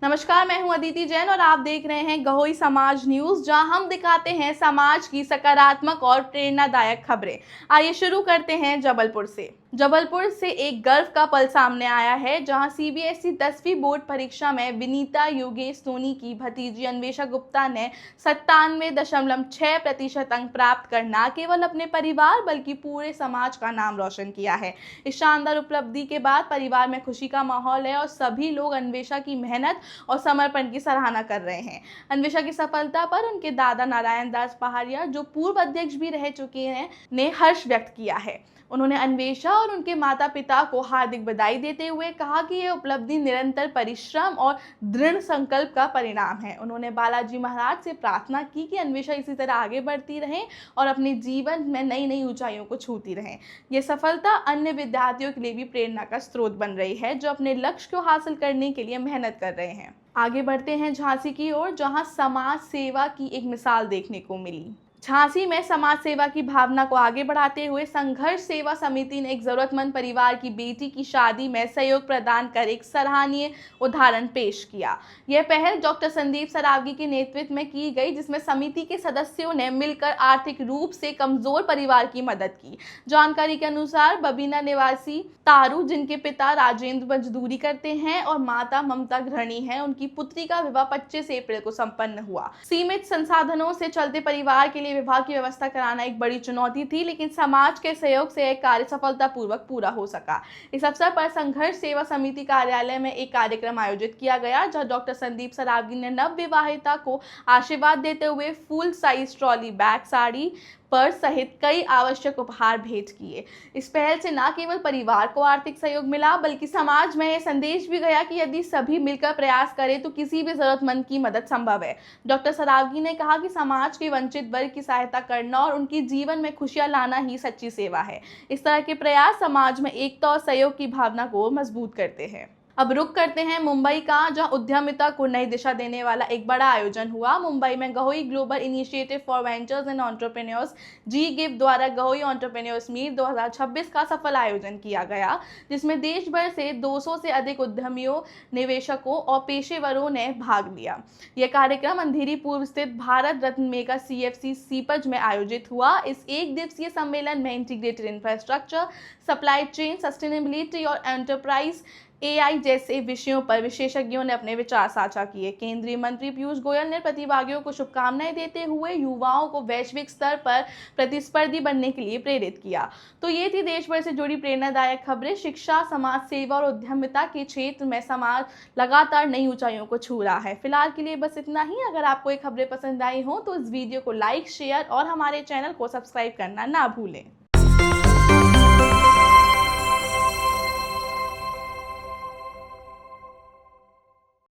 नमस्कार, मैं हूं अदिति जैन और आप देख रहे हैं गहोई समाज न्यूज, जहां हम दिखाते हैं समाज की सकारात्मक और प्रेरणादायक खबरें। आइए शुरू करते हैं जबलपुर से एक गर्व का पल सामने आया है, जहां सीबीएसई 10वीं बोर्ड परीक्षा में विनीता योगेश सोनी की भतीजी अन्वेषा गुप्ता ने 97.6% अंक प्राप्त कर न केवल अपने परिवार बल्कि पूरे समाज का नाम रोशन किया है। इस शानदार उपलब्धि के बाद परिवार में खुशी का माहौल है और सभी लोग अन्वेषा की मेहनत और समर्पण की सराहना कर रहे हैं। अन्वेषा की सफलता पर उनके दादा नारायण दास पहाड़िया, जो पूर्व अध्यक्ष भी रह चुके हैं, ने हर्ष व्यक्त किया है। उन्होंने अन्वेषा और उनके माता पिता को हार्दिक बधाई देते हुए कहा कि यह उपलब्धि निरंतर परिश्रम और दृढ़ संकल्प का परिणाम है। उन्होंने बालाजी महाराज से प्रार्थना की कि अन्वेषा इसी तरह आगे बढ़ती रहें और अपने जीवन में नई नई ऊंचाइयों को छूती रहें। ये सफलता अन्य विद्यार्थियों के लिए भी प्रेरणा का स्रोत बन रही है, जो अपने लक्ष्य को हासिल करने के लिए मेहनत कर रहे हैं। आगे बढ़ते हैं झांसी की ओर, जहां समाज सेवा की एक मिसाल देखने को मिली। झांसी में समाज सेवा की भावना को आगे बढ़ाते हुए संघर्ष सेवा समिति ने एक जरूरतमंद परिवार की बेटी की शादी में सहयोग प्रदान कर एक सराहनीय उदाहरण पेश किया। यह पहल डॉक्टर संदीप सरावगी के नेतृत्व में की गई, जिसमें समिति के सदस्यों ने मिलकर आर्थिक रूप से कमजोर परिवार की मदद की। जानकारी के अनुसार बबीना निवासी तारू, जिनके पिता राजेंद्र मजदूरी करते हैं और माता ममता गृहिणी है, उनकी पुत्री का विवाह 25 अप्रैल को संपन्न हुआ। सीमित संसाधनों से चलते परिवार के लिए विवाह की व्यवस्था कराना एक बड़ी चुनौती थी, लेकिन समाज के सहयोग से यह कार्य सफलतापूर्वक पूरा हो सका। इस अवसर पर संघर्ष सेवा समिति कार्यालय में एक कार्यक्रम आयोजित किया गया, जहां डॉक्टर संदीप सरावगी ने नव विवाहिता को आशीर्वाद देते हुए full size trolley bag, sari, purse सहित कई आवश्यक उपहार भेंट किए। इस पहल से न केवल परिवार को आर्थिक सहयोग मिला, बल्कि समाज में यह संदेश भी गया कि यदि सभी मिलकर प्रयास करें तो किसी भी जरूरतमंद की मदद संभव है। डॉक्टर सरावगी ने कहा कि समाज के वंचित वर्ग की सहायता करना और उनके जीवन में खुशियां लाना ही सच्ची सेवा है। इस तरह के प्रयास समाज में एकता और सहयोग की भावना को मजबूत करते हैं। अब रुक करते हैं मुंबई का, जहां उद्यमिता को नई दिशा देने वाला एक बड़ा आयोजन हुआ। मुंबई में Gahoi global initiative for ventures and entrepreneurs GGIF द्वारा गहोई एंटरप्रेन्योर्स मीट 2026 का सफल आयोजन किया गया, जिसमें देश भर से 200 से अधिक उद्यमियों, निवेशकों और पेशेवरों ने भाग लिया। यह कार्यक्रम अंधेरी पूर्व स्थित भारत रत्न मेगा CFC सीपज में आयोजित हुआ। इस एक दिवसीय सम्मेलन में integrated infrastructure, supply chain, sustainability और एंटरप्राइज AI जैसे विषयों पर विशेषज्ञों ने अपने विचार साझा किए। केंद्रीय मंत्री पीयूष गोयल ने प्रतिभागियों को शुभकामनाएं देते हुए युवाओं को वैश्विक स्तर पर प्रतिस्पर्धी बनने के लिए प्रेरित किया। तो ये थी देश भर से जुड़ी प्रेरणादायक खबरें। शिक्षा, समाज सेवा और उद्यमिता के क्षेत्र में समाज लगातार नई ऊंचाइयों को छू रहा है। फिलहाल के लिए बस इतना ही। अगर आपको ये खबरें पसंद आई हो तो इस वीडियो को लाइक, शेयर और हमारे चैनल को सब्सक्राइब करना ना भूलें।